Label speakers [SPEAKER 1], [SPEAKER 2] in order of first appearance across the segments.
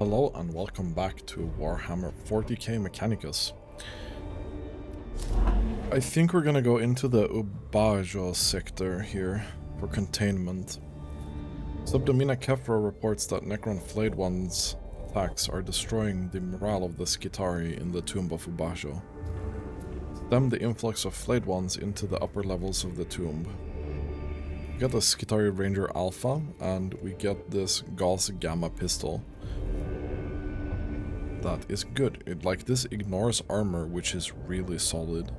[SPEAKER 1] Hello and welcome back to Warhammer 40k Mechanicus. I think we're gonna go into the Ubajo sector here for containment. Subdomina Kefra reports that Necron Flayed One's attacks are destroying the morale of the Skitari in the tomb of Ubajo. Stem the influx of Flayed Ones into the upper levels of the tomb. We get a Skitari Ranger Alpha and we get this Gauss Gamma pistol. That is good. This ignores armor, which is really solid.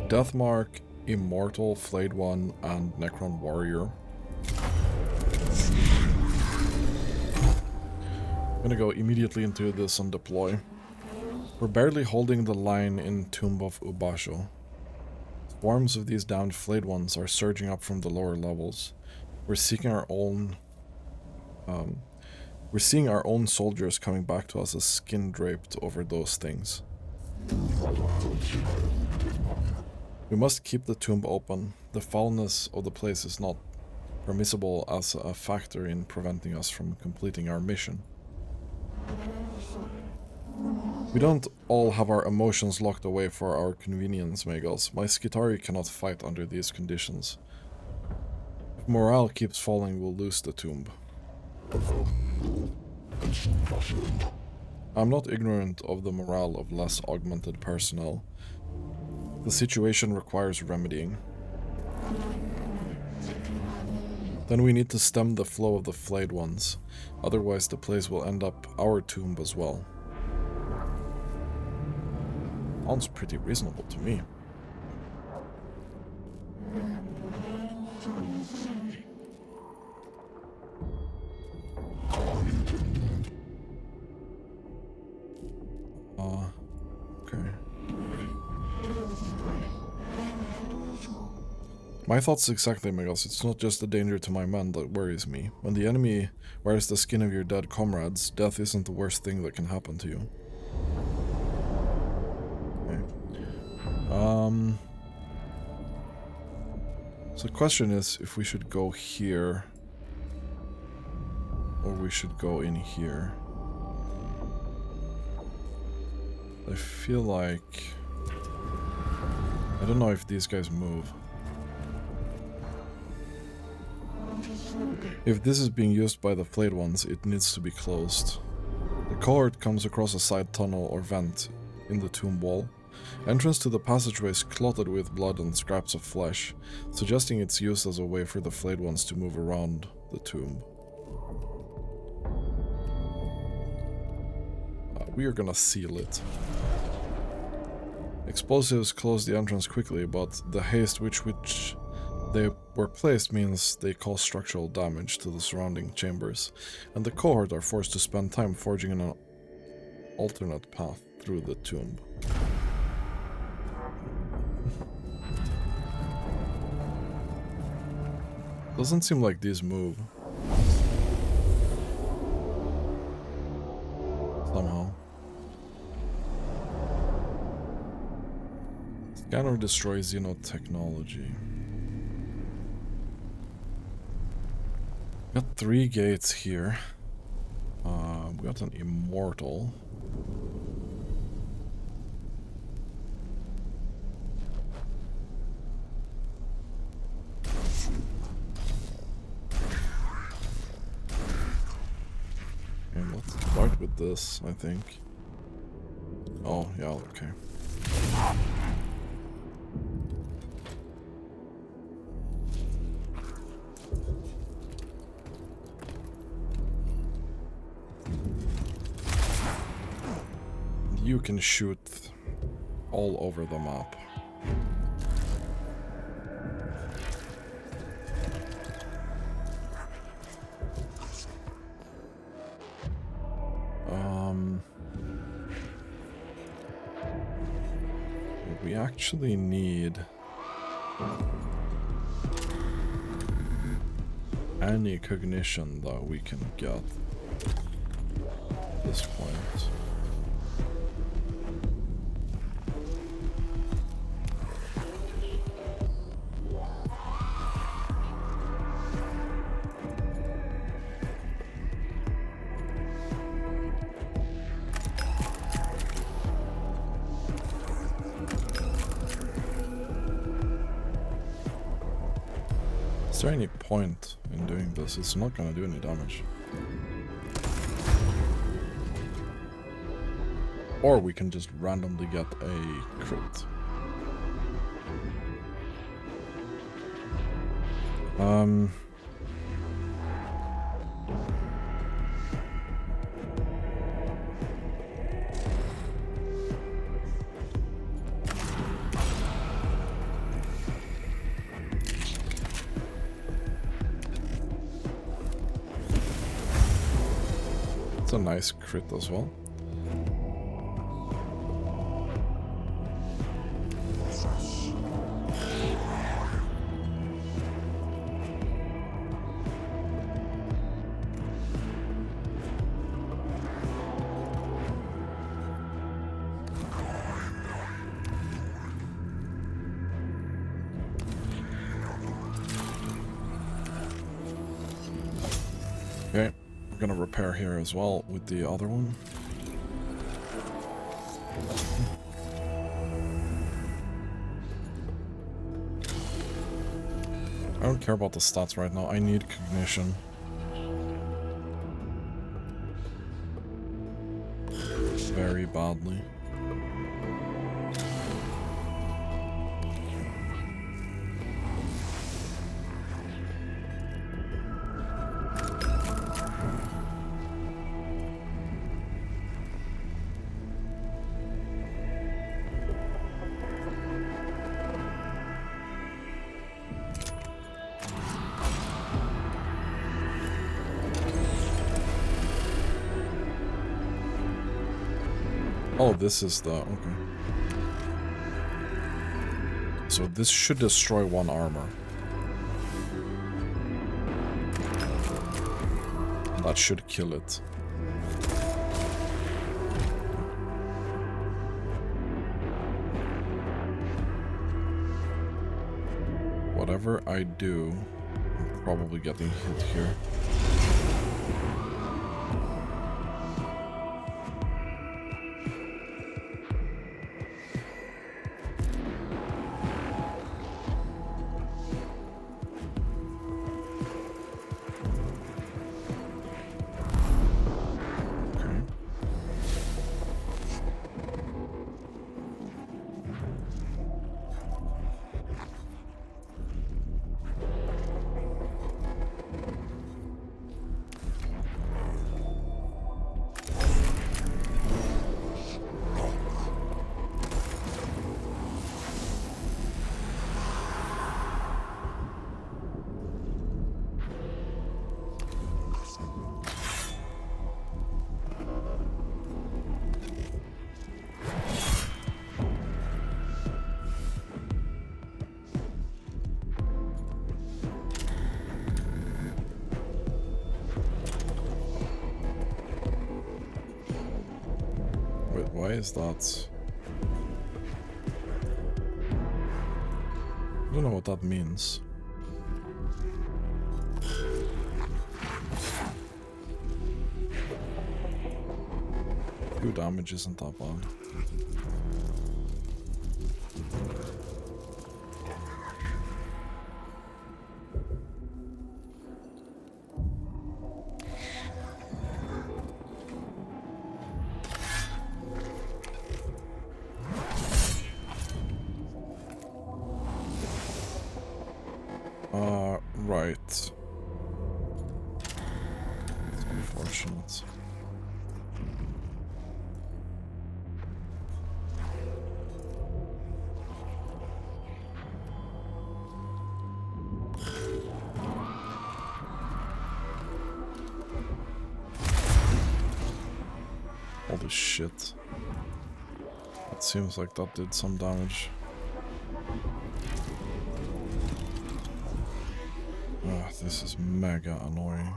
[SPEAKER 1] Deathmark, Immortal, Flayed One, and Necron Warrior. I'm gonna go immediately into this and deploy. We're barely holding the line in Tomb of Ubajo. Swarms of these downed Flayed Ones are surging up from the lower levels. We're seeking our own... We're seeing our own soldiers coming back to us as skin draped over those things. We must keep the tomb open. The foulness of the place is not permissible as a factor in preventing us from completing our mission. We don't all have our emotions locked away for our convenience, Megals. My Skitari cannot fight under these conditions. If morale keeps falling, we'll lose the tomb. I'm not ignorant of the morale of less augmented personnel. The situation requires remedying. Then we need to stem the flow of the Flayed Ones, otherwise the place will end up our tomb as well. Sounds pretty reasonable to me. Okay. My thoughts exactly, Miguels. It's not just the danger to my men that worries me. When the enemy wears the skin of your dead comrades, death isn't the worst thing that can happen to you. Okay. So the question is if we should go here or we should go in here. I feel like... I don't know if these guys move. If this is being used by the Flayed Ones, it needs to be closed. The cohort comes across a side tunnel or vent in the tomb wall. Entrance to the passageway is clotted with blood and scraps of flesh, suggesting its use as a way for the Flayed Ones to move around the tomb. We are gonna seal it. Explosives close the entrance quickly, but the haste with which they were placed means they cause structural damage to the surrounding chambers, and the cohort are forced to spend time forging an alternate path through the tomb. Doesn't seem like these move. Somehow. Scanner destroys xenotechnology. Got 3 gates here. We got an Immortal. And let's start with this, I think. Oh, yeah, okay. You can shoot all over the map. We actually need any cognition that we can get at this point. Is there any point in doing this? It's not gonna do any damage. Or we can just randomly get a crit. It's a nice crit as well. Okay, we're gonna repair here as well with the other one. I don't care about the stats right now, I need cognition. Very badly. Oh, this is the... okay. So this should destroy one armor. That should kill it. Whatever I do, I'm probably getting hit here. Why is that? I don't know what that means. 2 damage isn't that bad. Right. It's unfortunate. Holy shit. It seems like that did some damage. This is mega annoying.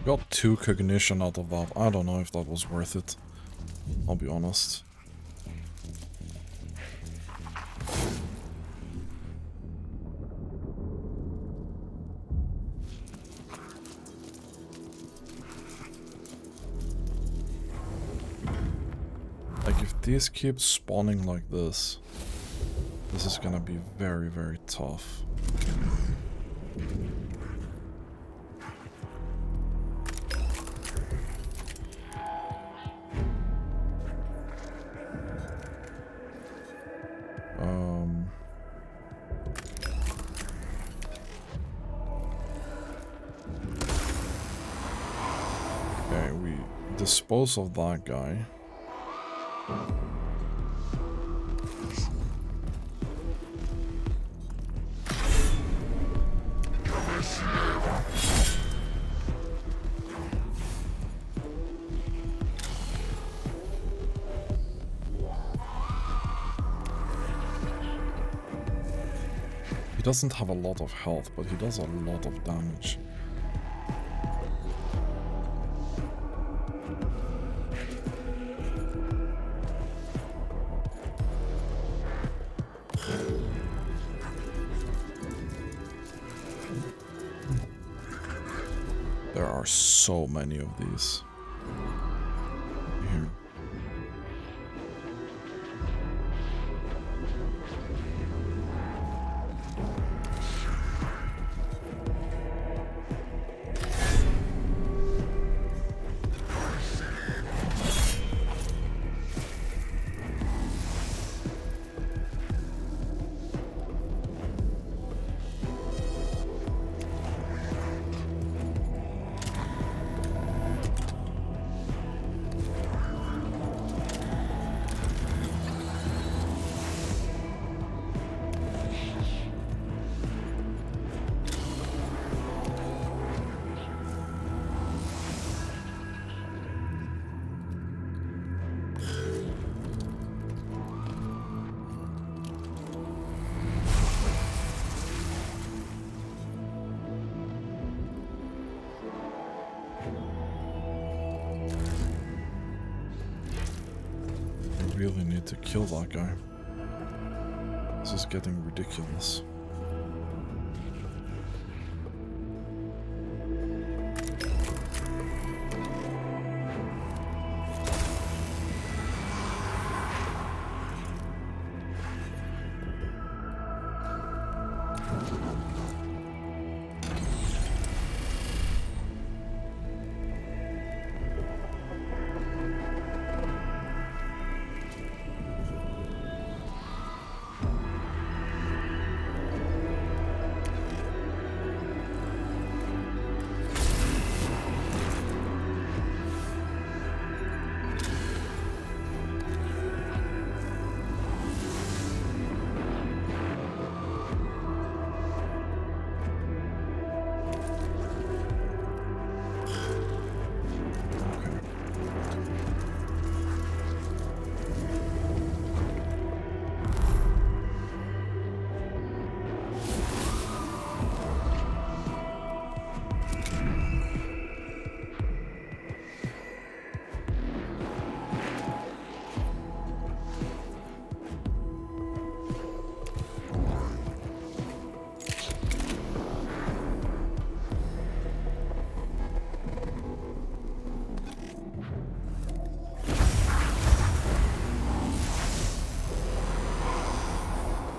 [SPEAKER 1] Got 2 cognition out of that. I don't know if that was worth it. I'll be honest. Like, if these keep spawning like this is gonna be very, very tough. Okay, we dispose of that guy. He doesn't have a lot of health, but he does a lot of damage. There are so many of these. Here. Really need to kill that guy. This is getting ridiculous.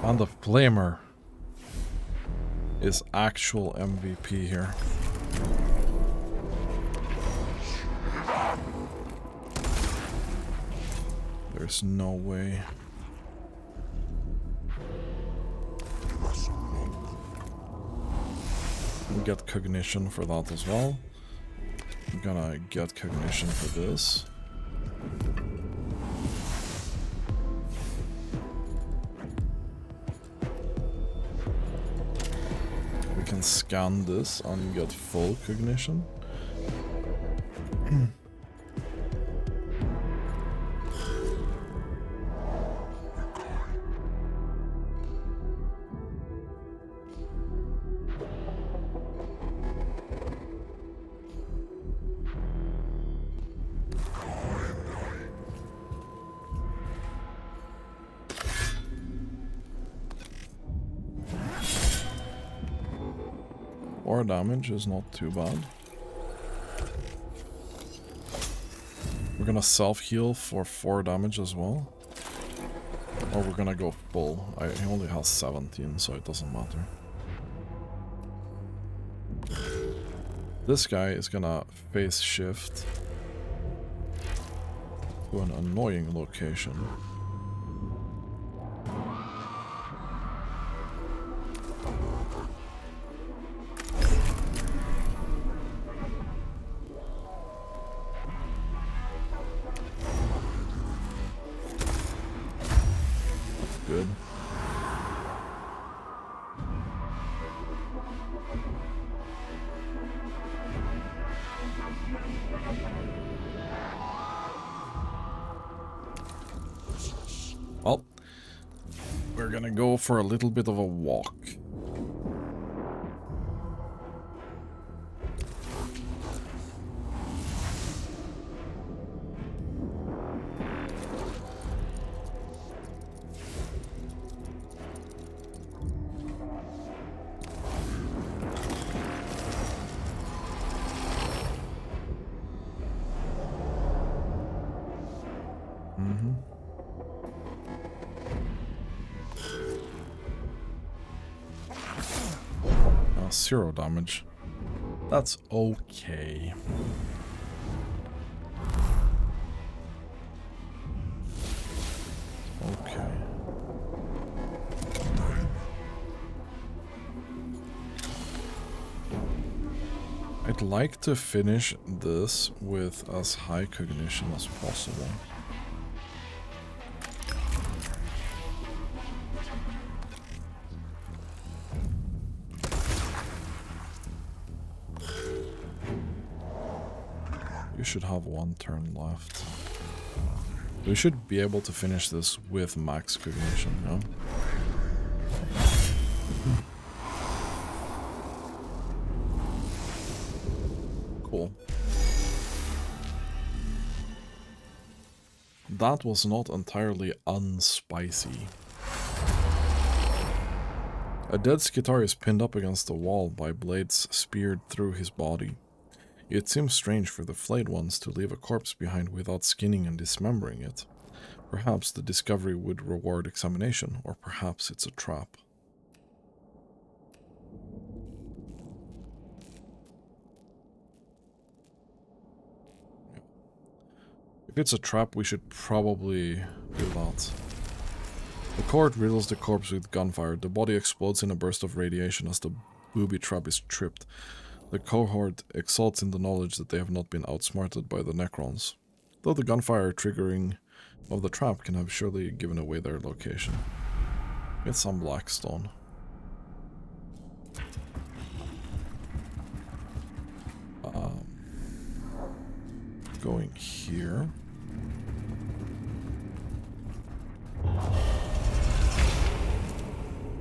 [SPEAKER 1] And the Flamer is actual MVP here. There's no way. We get Cognition for that as well. I'm gonna get Cognition for this. We can scan this and get full Cognition. 4 damage is not too bad. We're gonna self-heal for 4 damage as well. Or we're gonna go full. He only has 17, so it doesn't matter. This guy is gonna phase shift to an annoying location. Good. Well, we're gonna go for a little bit of a walk. Oh, 0 damage. That's okay. Okay. I'd like to finish this with as high cognition as possible. You should have 1 turn left. We should be able to finish this with max cognition, yeah? Cool. That was not entirely unspicy. A dead Skitar is pinned up against the wall by blades speared through his body. It seems strange for the flayed ones to leave a corpse behind without skinning and dismembering it. Perhaps the discovery would reward examination, or perhaps it's a trap. If it's a trap, we should probably do that. The cord riddles the corpse with gunfire. The body explodes in a burst of radiation as the booby trap is tripped. The cohort exults in the knowledge that they have not been outsmarted by the Necrons, though the gunfire triggering of the trap can have surely given away their location. Get some blackstone. Going here.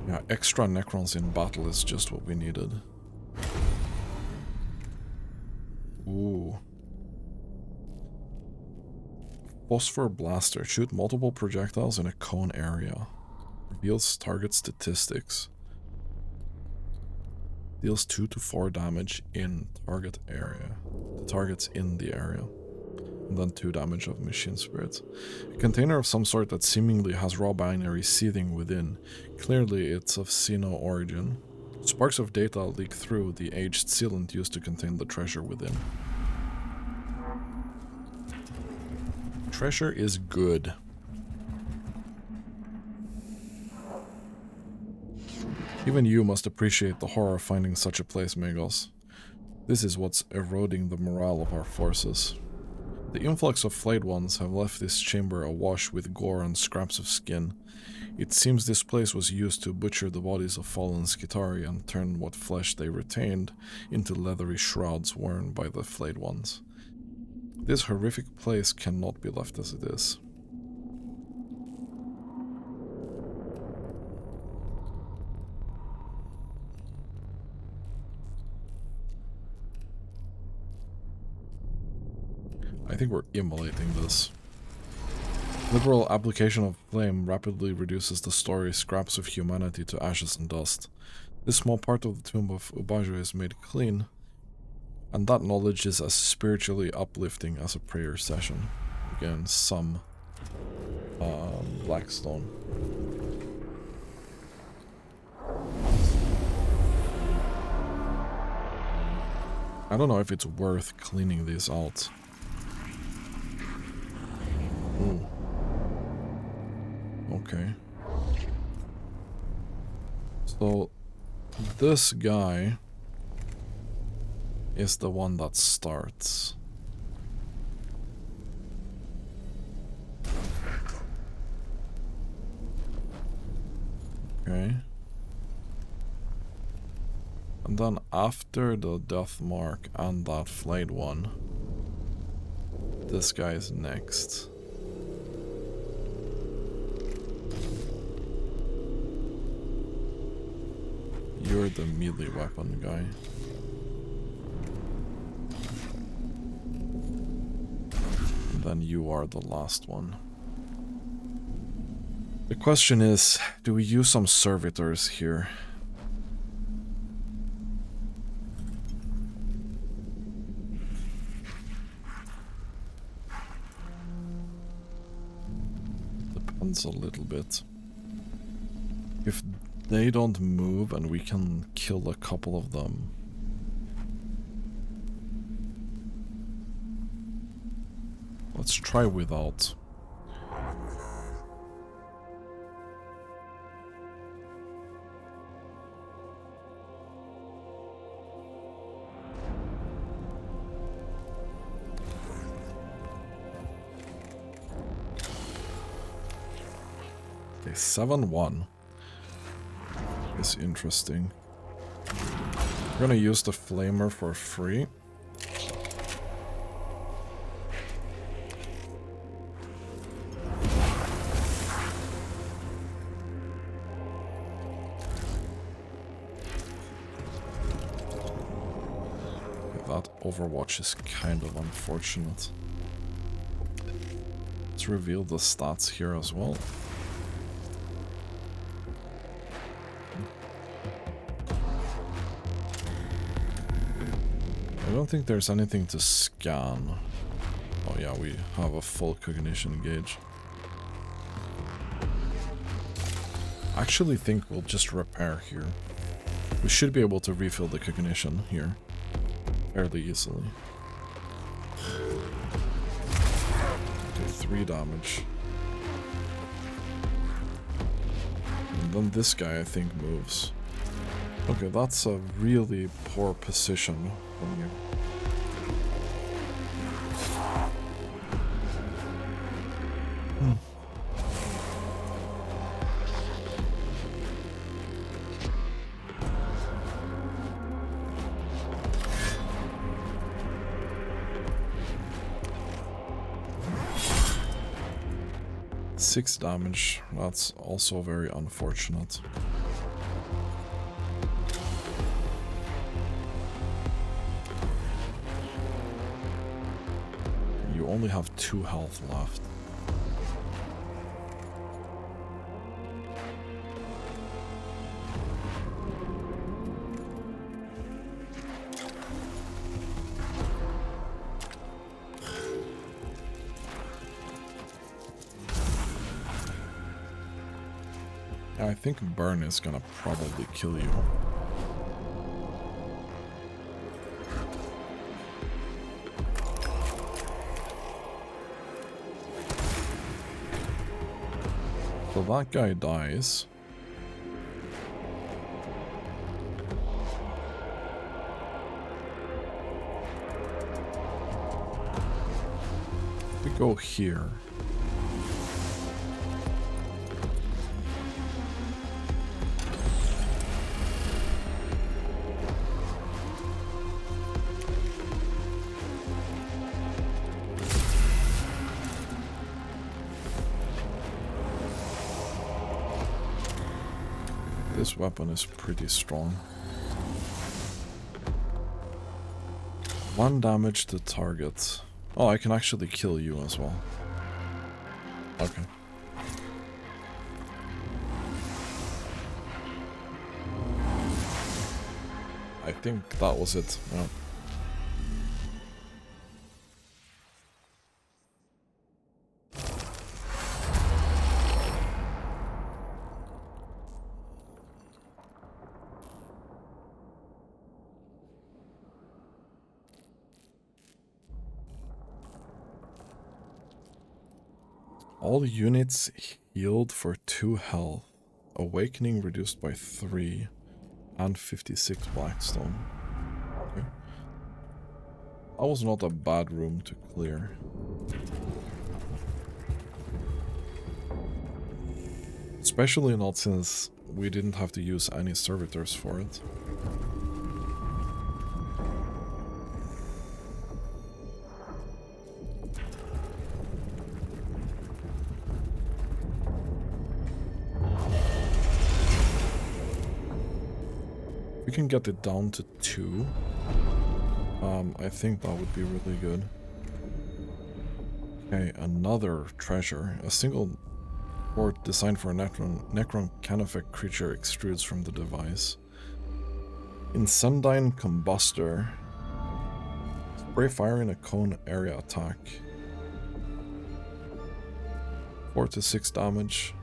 [SPEAKER 1] Yeah, extra Necrons in battle is just what we needed. Ooh. Phosphor Blaster. Shoot multiple projectiles in a cone area. Reveals target statistics. Deals 2 to 4 damage in target area. The targets in the area. And then 2 damage of machine spirits. A container of some sort that seemingly has raw binary seething within. Clearly it's of Xeno origin. Sparks of data leak through the aged sealant used to contain the treasure within. Treasure is good. Even you must appreciate the horror of finding such a place, Magos. This is what's eroding the morale of our forces. The influx of flayed ones have left this chamber awash with gore and scraps of skin. It seems this place was used to butcher the bodies of fallen Skitari and turn what flesh they retained into leathery shrouds worn by the flayed ones. This horrific place cannot be left as it is. I think we're immolating this. Liberal application of flame rapidly reduces the story's scraps of humanity to ashes and dust. This small part of the tomb of Ubajo is made clean, and that knowledge is as spiritually uplifting as a prayer session. Again, some Blackstone. I don't know if it's worth cleaning these out. Ooh. Okay. So, this guy is the one that starts. Okay. And then after the death mark and that flayed one, this guy is next. You're the melee weapon guy. And then you are the last one. The question is, do we use some servitors here? Depends a little bit. If they don't move and we can kill a couple of them. Let's try without. Okay, 7-1. Is interesting. We're gonna use the flamer for free. That Overwatch is kind of unfortunate. Let's reveal the stats here as well. I don't think there's anything to scan. Oh yeah, we have a full cognition gauge. I actually think we'll just repair here. We should be able to refill the cognition here fairly easily. Okay, 3 damage. And then this guy I think moves. Okay, that's a really poor position from you. Hmm. Six damage, that's also very unfortunate. You only have 2 health left. I think burn is gonna probably kill you. So that guy dies. We go here. This weapon is pretty strong. 1 damage to target. Oh, I can actually kill you as well. Okay. I think that was it. Yeah. All units healed for 2 health. Awakening reduced by 3. And 56 Blackstone. Okay. That was not a bad room to clear. Especially not since we didn't have to use any servitors for it. We can get it down to 2. I think that would be really good. Okay, another treasure. A single port designed for a Necron Canific creature extrudes from the device. Incendine Combustor. Spray fire in a cone area attack. 4 to 6 damage.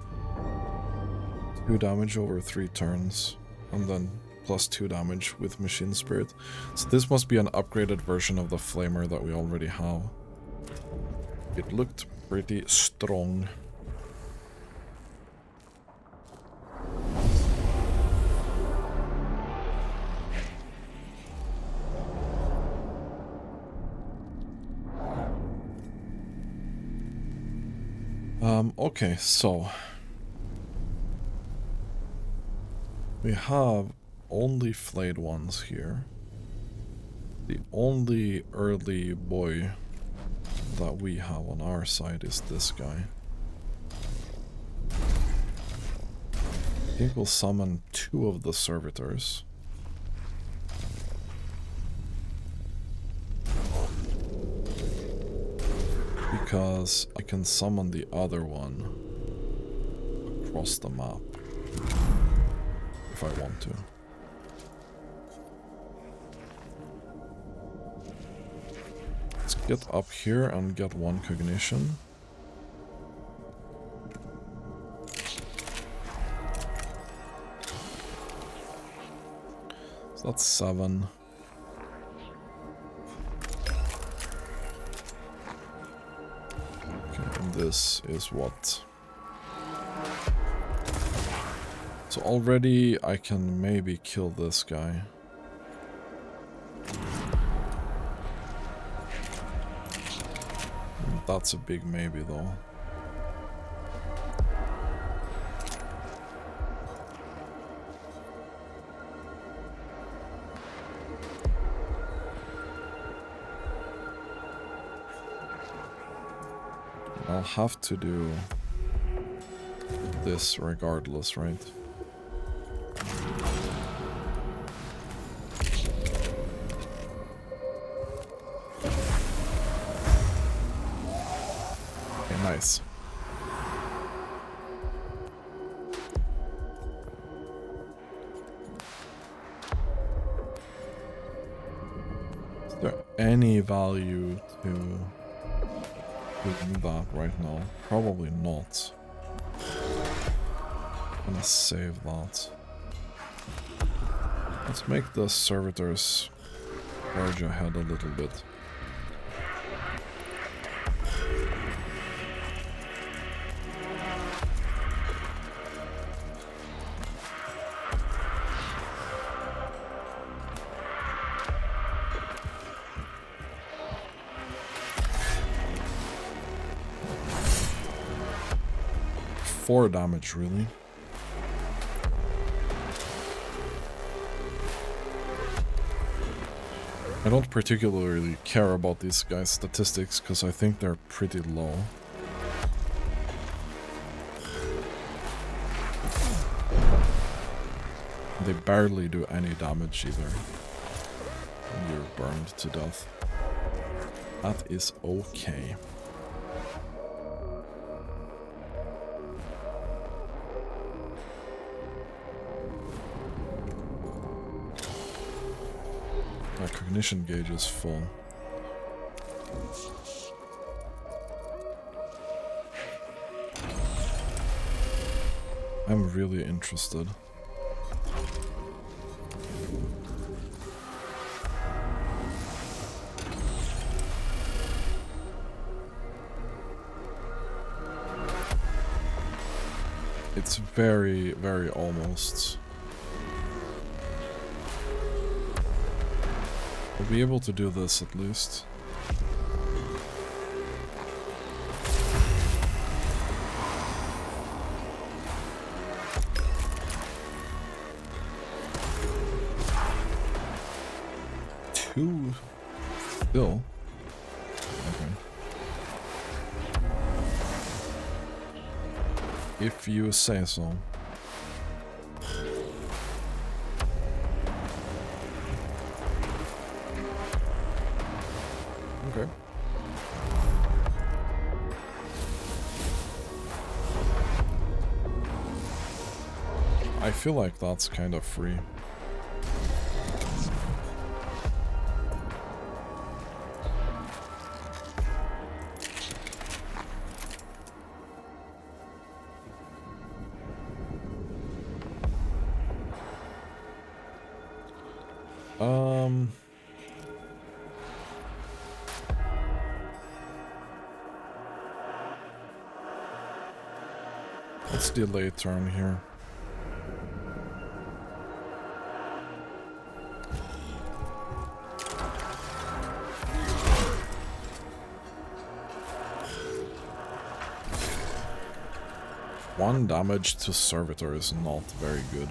[SPEAKER 1] 2 damage over 3 turns. And then plus 2 damage with Machine Spirit. So this must be an upgraded version of the Flamer that we already have. It looked pretty strong. Okay, so we have only flayed ones here. The only early boy that we have on our side is this guy. I think we'll summon 2 of the servitors. Because I can summon the other one across the map if I want to. Let's get up here and get 1 cognition. So that's 7. This is what? So already I can maybe kill this guy. That's a big maybe though. I'll have to do this regardless, right? Okay, nice. Is there any value to doing that right now? Probably not. I'm gonna save that. Let's make the servitors charge ahead a little bit. Four damage, really. I don't particularly care about these guys' statistics because I think they're pretty low. They barely do any damage either. And you're burned to death. That is okay. Cognition gauge is full. I'm really interested. It's very, very almost. We'll be able to do this at least. Two still. Okay. If you say so. Okay. I feel like that's kind of free. Let's delay turn here. One damage to servitor is not very good.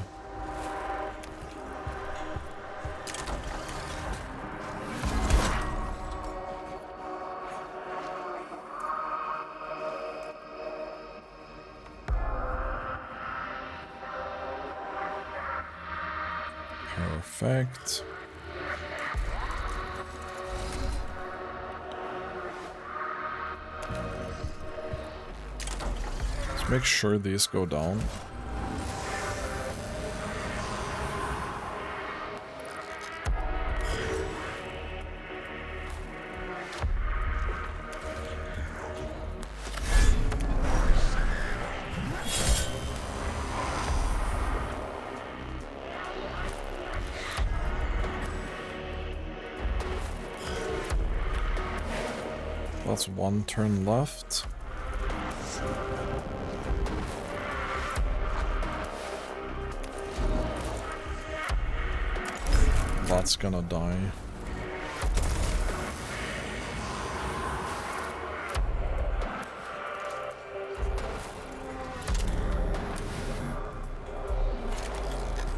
[SPEAKER 1] Perfect. Let's make sure these go down. That's one turn left. That's gonna die.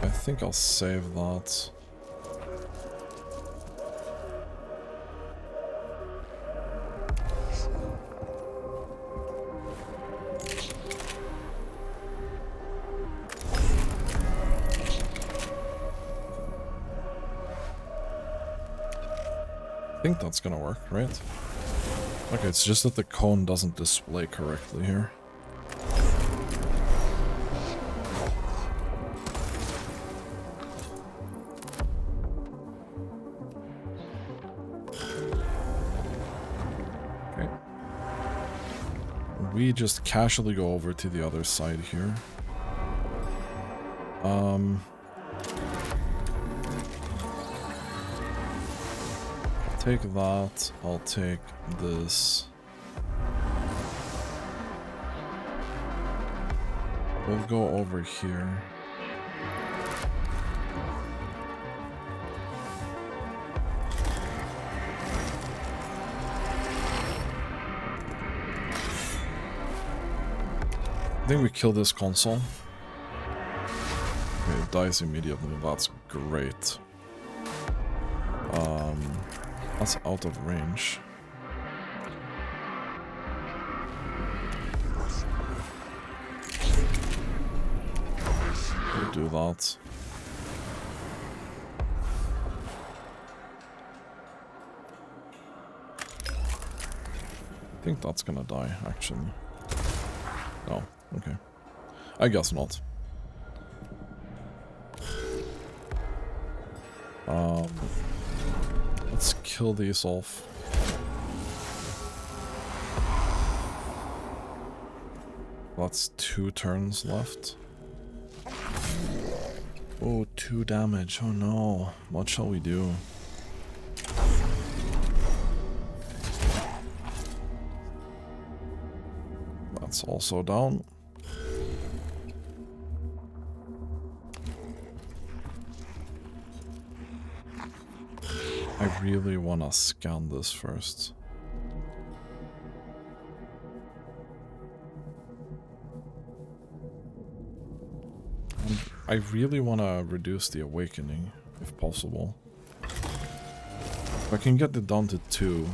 [SPEAKER 1] I think I'll save that. I think that's gonna work, right? Okay, it's just that the cone doesn't display correctly here. Okay. We just casually go over to the other side here. Take that, I'll take this. We'll go over here. I think we kill this console. Okay, it dies immediately, that's great. That's out of range. We'll do that. I think that's gonna die, actually. No, okay. I guess not. kill these off. That's 2 turns left. Oh, 2 damage. Oh no. What shall we do? That's also down. I really want to scan this first. And I really want to reduce the awakening, if possible. If I can get it down to 2.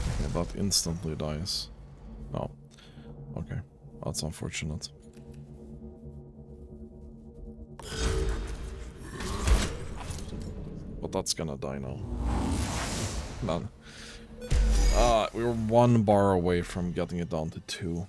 [SPEAKER 1] Okay, that instantly dies. No. Okay, that's unfortunate. But that's gonna die now. Man. We were 1 bar away from getting it down to 2.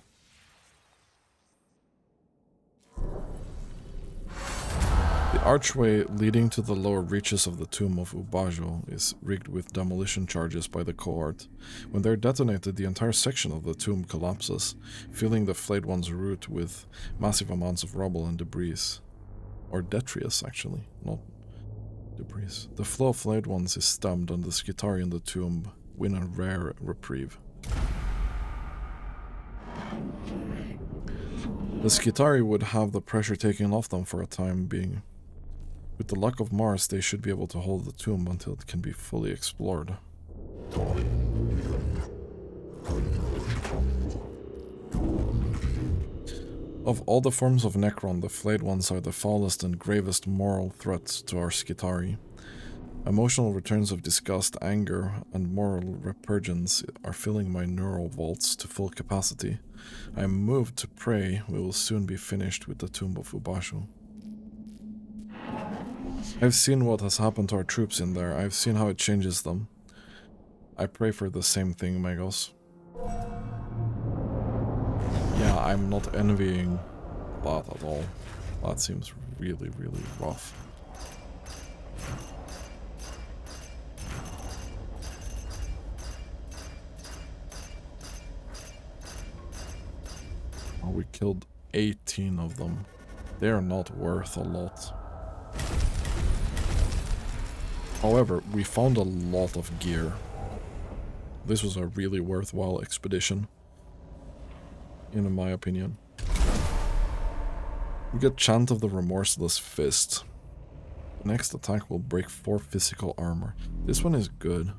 [SPEAKER 1] The archway leading to the lower reaches of the tomb of Ubajo is rigged with demolition charges by the cohort. When they're detonated, the entire section of the tomb collapses, filling the flayed one's route with massive amounts of rubble and debris. Or detritus, actually, not debris. The flow of flayed ones is stemmed, and the Skitari in the tomb win a rare reprieve. The Skitari would have the pressure taken off them for a time being. With the luck of Mars, they should be able to hold the tomb until it can be fully explored. Of all the forms of Necron, the flayed ones are the foulest and gravest moral threats to our Skitari. Emotional returns of disgust, anger, and moral repugnance are filling my neural vaults to full capacity. I am moved to pray we will soon be finished with the tomb of Ubashu. I've seen what has happened to our troops in there. I've seen how it changes them. I pray for the same thing, Megos. Yeah, I'm not envying that at all. That seems really, really rough. Oh, we killed 18 of them. They are not worth a lot. However, we found a lot of gear. This was a really worthwhile expedition, in my opinion. We get Chant of the Remorseless Fist. The next attack will break 4 physical armor. This one is good.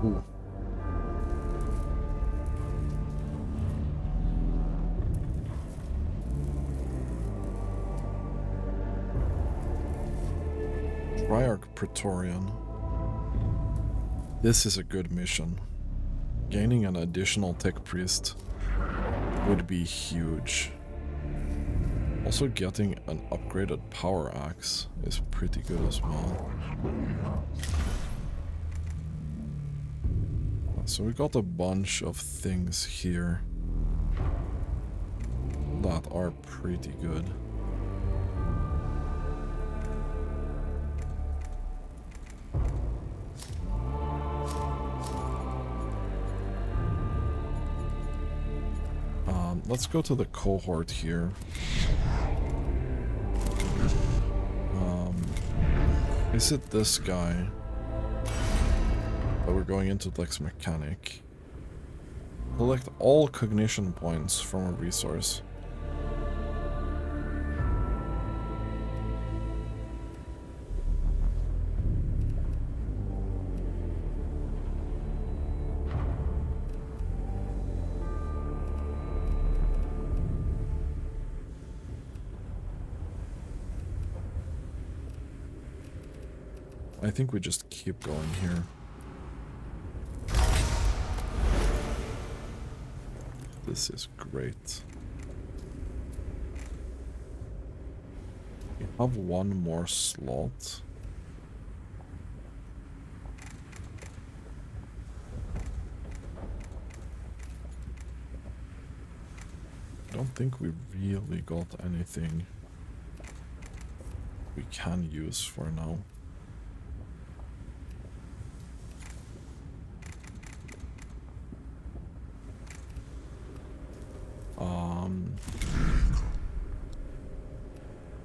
[SPEAKER 1] Ooh. Triarch Praetorian. This is a good mission. Gaining an additional tech priest would be huge. Also getting an upgraded power axe is pretty good as well. So we got a bunch of things here that are pretty good. Let's go to the cohort here. Is it this guy that we're going into Lex Mechanic? Collect all cognition points from a resource. I think we just keep going here. This is great. We have one more slot. I don't think we really got anything we can use for now.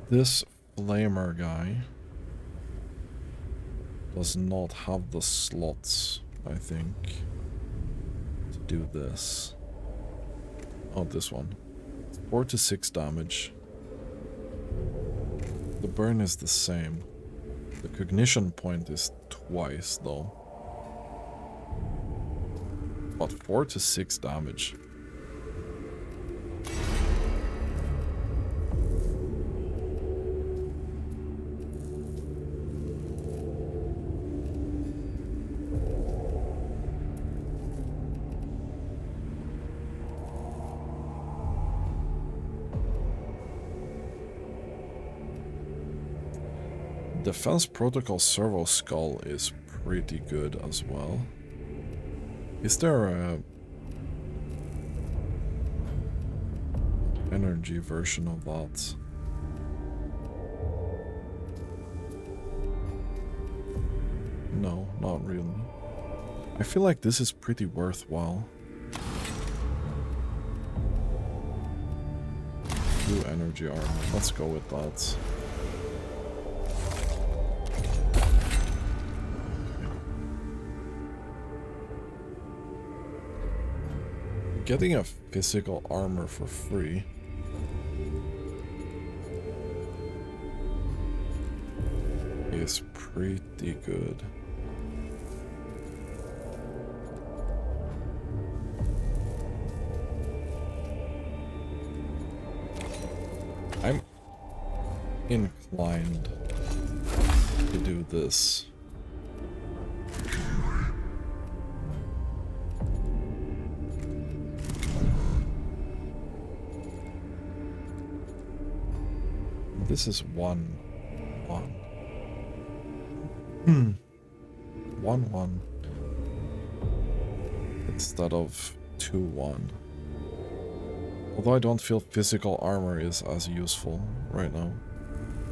[SPEAKER 1] This flamer guy does not have the slots, I think, to do this. Oh, this one. 4 to 6 damage. The burn is the same. The cognition point is twice, though. But 4 to 6 damage. Defense Protocol Servo Skull is pretty good as well. Is there a energy version of that? No, not really. I feel like this is pretty worthwhile. 2 energy armor. Let's go with that. Getting a physical armor for free is pretty good. I'm inclined to do this. This is 1-1. 1-1 instead of 2-1. Although I don't feel physical armor is as useful right now.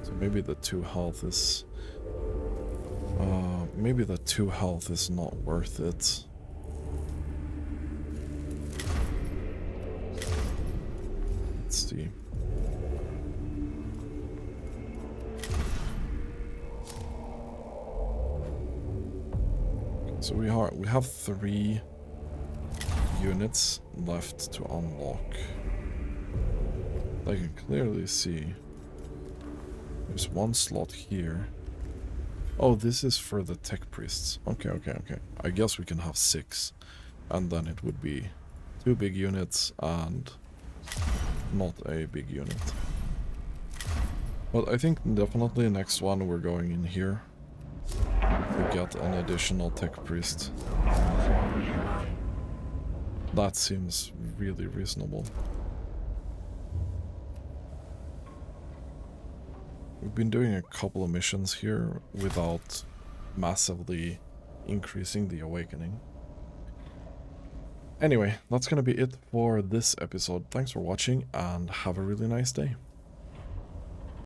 [SPEAKER 1] So maybe the 2 health is... maybe the 2 health is not worth it. Let's see. So we have 3 units left to unlock. I can clearly see there's 1 slot here. Oh, this is for the tech priests. Okay. I guess we can have 6, and then it would be 2 big units and not a big unit. But I think definitely next one we're going in here. We get an additional tech priest. That seems really reasonable. We've been doing a couple of missions here without massively increasing the awakening. Anyway, that's gonna be it for this episode. Thanks for watching and have a really nice day.